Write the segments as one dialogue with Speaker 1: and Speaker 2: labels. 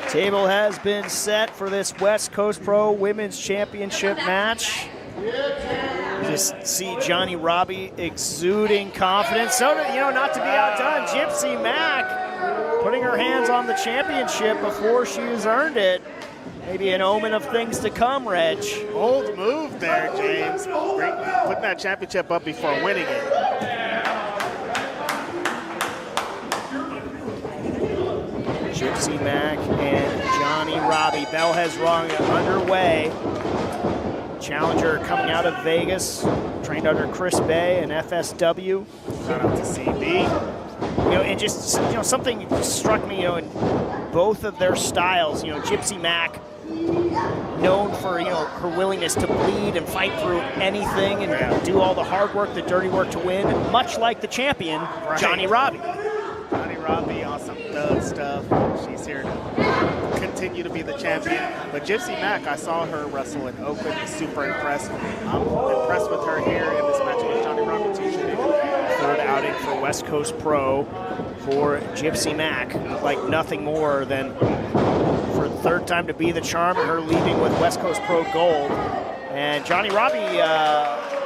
Speaker 1: Table has been set for this West Coast Pro Women's Championship match. You just see Johnnie Robbie exuding confidence. So, not to be outdone, Gypsy Mac putting her hands on the championship before she's earned it. Maybe an omen of things to come, Reg.
Speaker 2: Bold move there, James. Putting that championship up before winning it.
Speaker 1: Gypsy Mac and Johnnie Robbie. Bell has rung underway. Challenger coming out of Vegas, trained under Chris Bay and FSW.
Speaker 2: Shout out to CB.
Speaker 1: And just something struck me, in both of their styles. Gypsy Mac, known for her willingness to bleed and fight through anything and do all the hard work, the dirty work to win, much like the champion, right. Johnnie Robbie.
Speaker 2: Johnnie Robbie on some thug stuff. She's here to continue to be the champion. But Gypsy Mac, I saw her wrestle in Oakland. Super impressed. I'm impressed with her here in this match with Johnnie Robbie too.
Speaker 1: Third outing for West Coast Pro for Gypsy Mac. Like nothing more than for the third time to be the charm, and her leaving with West Coast Pro gold. And Johnnie Robbie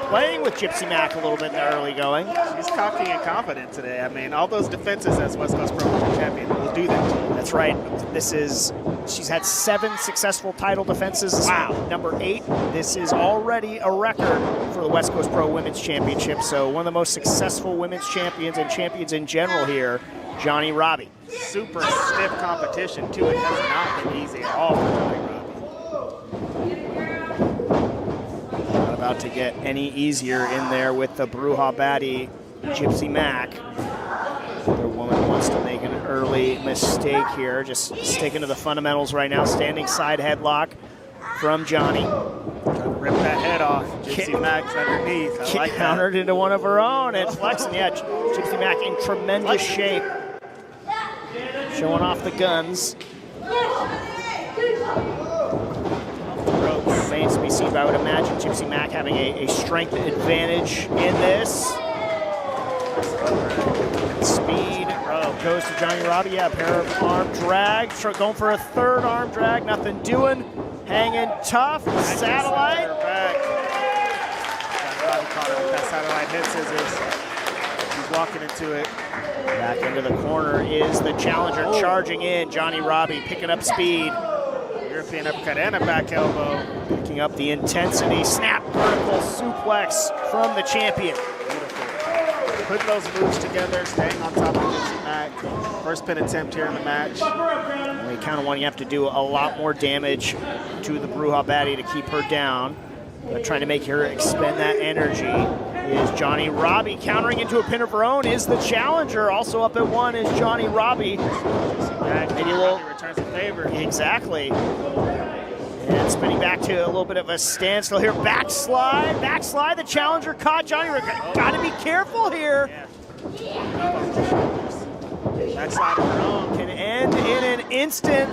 Speaker 1: playing with Gypsy Mac a little bit in the early going.
Speaker 2: She's cocky and confident today. I mean, all those defenses as West Coast Pro champion will do that to you.
Speaker 1: That's right. She's had 7 successful title defenses.
Speaker 2: Wow.
Speaker 1: Number 8. This is already a record for the West Coast Pro Women's Championship. So one of the most successful women's champions and champions in general here, Johnnie Robbie.
Speaker 2: Super stiff competition too. It has not been easy at all for Johnnie Robbie.
Speaker 1: Not about to get any easier in there with the Bruja baddie, Gypsy Mac. The woman wants to make an early mistake here. Just sticking to the fundamentals right now. Standing side headlock from Johnnie.
Speaker 2: Trying to rip that head off. Gypsy Mac's underneath. I like
Speaker 1: countered into one of her own and flexing. Yeah, Gypsy Mac in tremendous shape. Showing off the guns. Remains to be seen, but I would imagine Gypsy Mac having a strength advantage in this. Speed goes to Johnnie Robbie. Yeah, a pair of arm drags. Going for a third arm drag. Nothing doing. Hanging tough. Satellite.
Speaker 2: Johnnie Robbie caught her with that satellite head scissors. He's walking into it.
Speaker 1: Back into the corner is the challenger charging in. Johnnie Robbie picking up speed.
Speaker 2: European uppercut and a back elbow.
Speaker 1: Picking up the intensity. Snap vertical suplex from the champion.
Speaker 2: Putting those moves together, staying on top of Gypsy Mac. First pin attempt here in the match.
Speaker 1: Only kind of one you have to do a lot more damage to the Bruja baddie to keep her down. But trying to make her expend that energy is Johnnie Robbie. Countering into a pin of her own is the challenger. Also up at 1 is Johnnie Robbie.
Speaker 2: Maybe a little returns the favor.
Speaker 1: Exactly. And spinning back to a little bit of a standstill here. Backslide. The challenger caught Johnnie Robbie. Got to be careful here.
Speaker 2: Backslide of her own.
Speaker 1: Can end in an instant.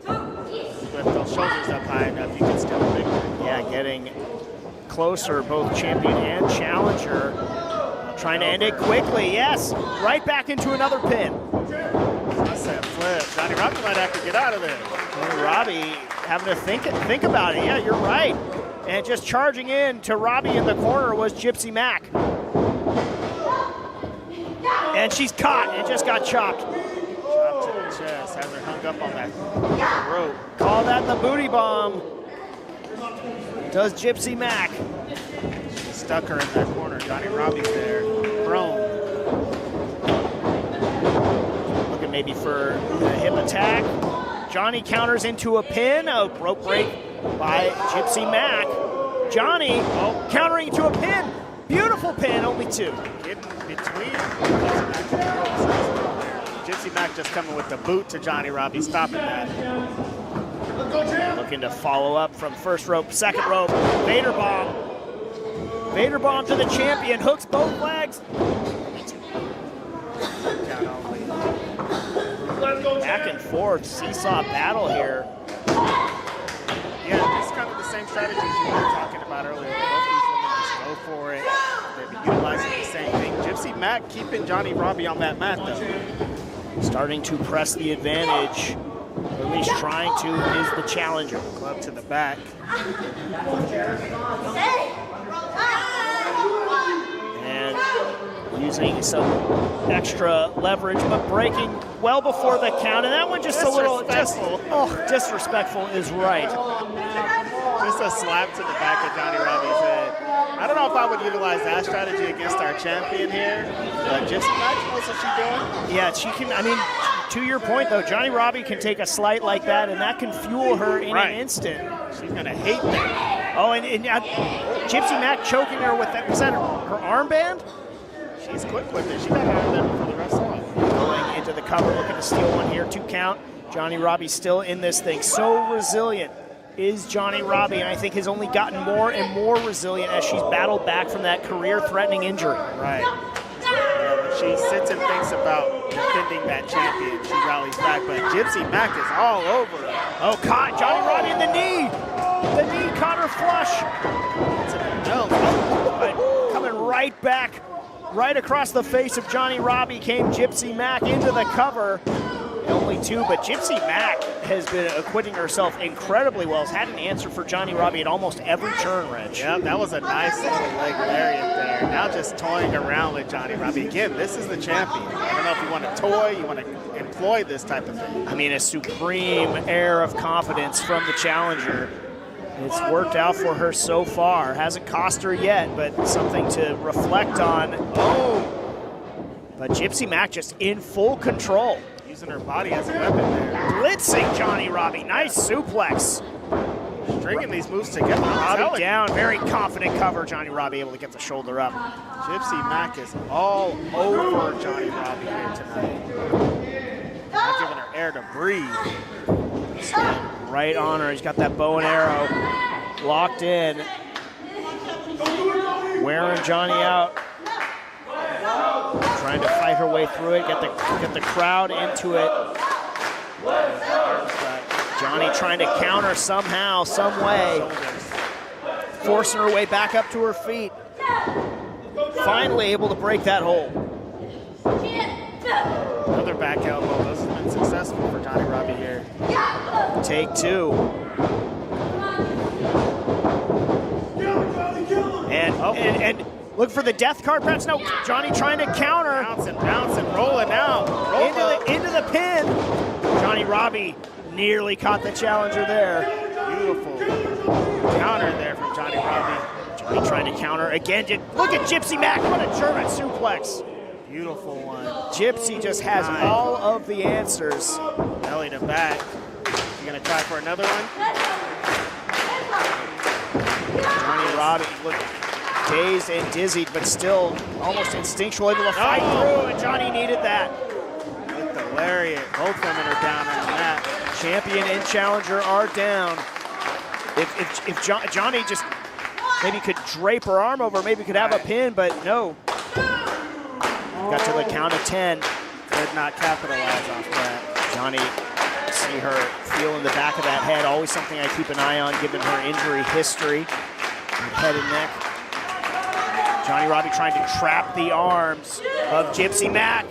Speaker 2: With those shoulders up high enough, you can still make it.
Speaker 1: Yeah, getting closer, both champion and challenger. Trying to end it quickly, yes. Right back into another pin.
Speaker 2: That's that flip. Johnnie Robbie might have to get out of there.
Speaker 1: Johnnie Robbie having to think about it. Yeah, you're right. And just charging in to Robbie in the corner was Gypsy Mac. And she's caught and just got chopped.
Speaker 2: Chop to the chest, has her hung up on that rope.
Speaker 1: Call that the booty bomb. Does Gypsy Mac.
Speaker 2: She stuck her in that corner. Johnnie Robbie's there, prone.
Speaker 1: Looking maybe for a hip attack. Johnnie counters into a pin. A rope break by Gypsy Mac. Johnnie countering to a pin. Beautiful pin, only 2.
Speaker 2: Getting between Gypsy Mac just coming with the boot to Johnnie Robbie, stopping that.
Speaker 1: Looking to follow up from first rope, second rope. Vader bomb. Vader bomb to the champion. Hooks both legs. Back and forth, seesaw battle here.
Speaker 2: Yeah, it's kind of the same strategies you were talking about earlier. Both these women just go for it. They've been utilizing the same thing. Gypsy Mac keeping Johnnie Robbie on that mat, though.
Speaker 1: Starting to press the advantage or at least trying to, is the challenger.
Speaker 2: Club to the back.
Speaker 1: And using some extra leverage, but breaking well before the count. And that one just a little, disrespectful is right.
Speaker 2: Just a slap to the back of Johnnie Robbie's head. I don't know if I would utilize that strategy against our champion here, but Gypsy Max, what's she doing?
Speaker 1: Yeah, she can, I mean, to your point though, Johnnie Robbie can take a slight like that and that can fuel her in an instant.
Speaker 2: She's gonna hate that.
Speaker 1: Oh, and Gypsy Mac choking her with that, was that her armband?
Speaker 2: She's quick with it. She got out of there before the rest off.
Speaker 1: Going into the cover, looking to steal one here, 2 count. Johnnie Robbie still in this thing. So resilient is Johnnie Robbie, and I think has only gotten more and more resilient as she's battled back from that career-threatening injury.
Speaker 2: Right. When she sits and thinks about defending that champion, she rallies back, but Gypsy Mac is all over her.
Speaker 1: Oh, caught Johnnie Robbie in the knee. The knee caught her flush. But coming right back, right across the face of Johnnie Robbie came Gypsy Mac into the cover. Only 2, but Gypsy Mac has been acquitting herself incredibly well. Has had an answer for Johnnie Robbie at almost every turn, Reg.
Speaker 2: Yeah, that was a nice little leg lariat there. Now just toying around with Johnnie Robbie. Again, this is the champion. I don't know if you want to toy, you want to employ this type of thing.
Speaker 1: I mean, a supreme air of confidence from the challenger. It's worked out for her so far. Hasn't cost her yet, but something to reflect on. Oh! But Gypsy Mac just in full control.
Speaker 2: Using her body as a weapon there.
Speaker 1: Blitzing Johnnie Robbie. Nice suplex.
Speaker 2: Stringing these moves together.
Speaker 1: Robbie down. Very confident cover. Johnnie Robbie able to get the shoulder up.
Speaker 2: Gypsy Mac is all over Johnnie Robbie here tonight. Not giving her air to breathe.
Speaker 1: Stand right on her. He's got that bow and arrow locked in. Wearing Johnnie out. Trying to fight her way through it, get the crowd into it. Johnnie trying to counter somehow, some way. Forcing her way back up to her feet. Finally able to break that hold.
Speaker 2: Another back elbow. Those have been successful for Johnnie Robbie here.
Speaker 1: Take 2. And look for the death card, perhaps. No, Johnnie trying to counter.
Speaker 2: Bouncing, rolling out.
Speaker 1: Into the pin. Johnnie Robbie nearly caught the challenger there.
Speaker 2: Beautiful counter there from Johnnie Robbie.
Speaker 1: Johnnie trying to counter again. Look at Gypsy Mac. What a German suplex.
Speaker 2: Beautiful one.
Speaker 1: Gypsy just has all of the answers.
Speaker 2: Belly to back. You gonna try for another one?
Speaker 1: Johnnie Robbie looked dazed and dizzied, but still almost instinctual, able to fight through, and Johnnie needed that.
Speaker 2: With the lariat, both women are down on the mat.
Speaker 1: Champion and challenger are down. If Johnnie just maybe could drape her arm over, maybe could have a pin, but no. Got to the count of 10.
Speaker 2: Could not capitalize off that.
Speaker 1: Johnnie, see her feel in the back of that head, always something I keep an eye on given her injury history. Head and neck. Johnnie Robbie trying to trap the arms of Gypsy Mac.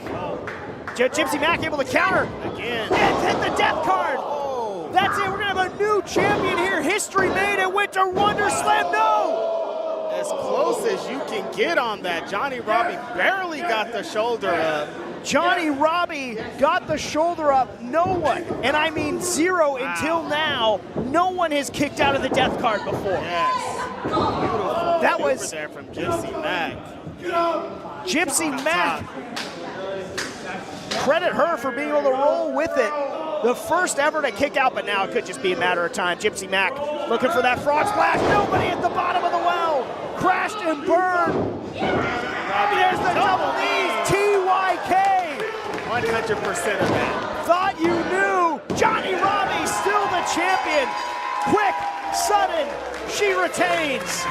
Speaker 1: Gypsy Mac able to counter.
Speaker 2: Again.
Speaker 1: And hit the death card. Oh. That's it. We're going to have a new champion here. History made at Winter Wonder Slam. No.
Speaker 2: As close as you can get on that. Johnnie Robbie barely got the shoulder up.
Speaker 1: Johnnie Robbie got the shoulder up. No one, and I mean 0 until now, no one has kicked out of the death card before.
Speaker 2: Yes. Beautiful.
Speaker 1: That was
Speaker 2: there from Gypsy Mac.
Speaker 1: Gypsy Mac. Credit her for being able to roll with it. The first ever to kick out, but now it could just be a matter of time. Gypsy Mac looking for that frog splash. Nobody at the bottom of the well. Crashed and burned. There's the double knees. TYK.
Speaker 2: 100% of that.
Speaker 1: Thought you knew. Johnnie Robbie still the champion. Quick, sudden, she retains.